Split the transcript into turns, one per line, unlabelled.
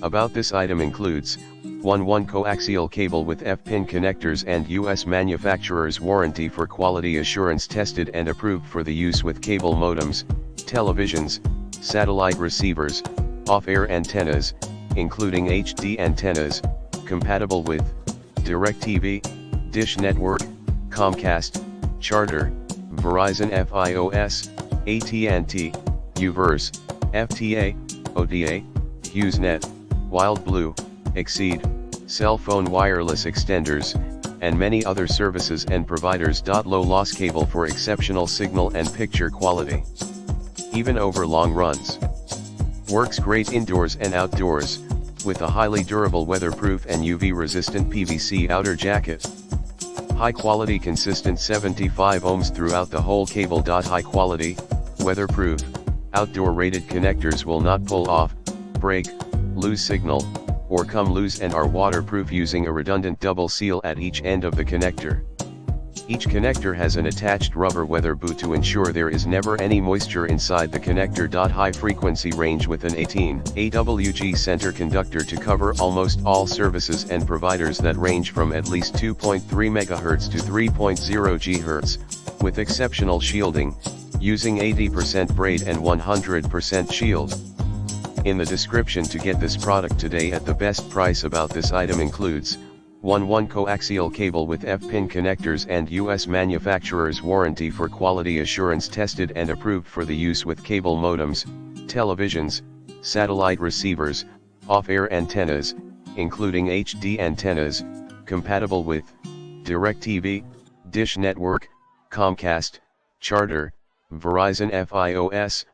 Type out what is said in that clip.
About this item includes 1 coaxial cable with F-pin connectors and US manufacturer's warranty for quality assurance, tested and approved for the use with cable modems, televisions, satellite receivers, off-air antennas, including HD antennas, compatible with DirecTV, Dish Network, Comcast, Charter, Verizon FiOS, AT&T, Uverse, FTA, OTA, HughesNet, WildBlue, Exceed, cell phone wireless extenders, and many other services and providers. Low loss cable for exceptional signal and picture quality, even over long runs. Works great indoors and outdoors, with a highly durable weatherproof and UV resistant PVC outer jacket. High quality consistent 75 ohms throughout the whole cable. High quality, weatherproof, outdoor rated connectors will not pull off, break, lose signal, or come loose, and are waterproof using a redundant double seal at each end of the connector. Each connector has an attached rubber weather boot to ensure there is never any moisture inside the connector. High frequency range with an 18 AWG center conductor to cover almost all services and providers that range from at least 2.3 MHz to 3.0 GHz, with exceptional shielding, using 80% braid and 100% shield. In the description to get this product today at the best price. About this item includes 1 coaxial cable with F-pin connectors and US manufacturer's warranty for quality assurance, tested and approved for the use with cable modems, televisions, satellite receivers, off-air antennas, including HD antennas, compatible with DirecTV, Dish Network, Comcast, Charter, Verizon FiOS,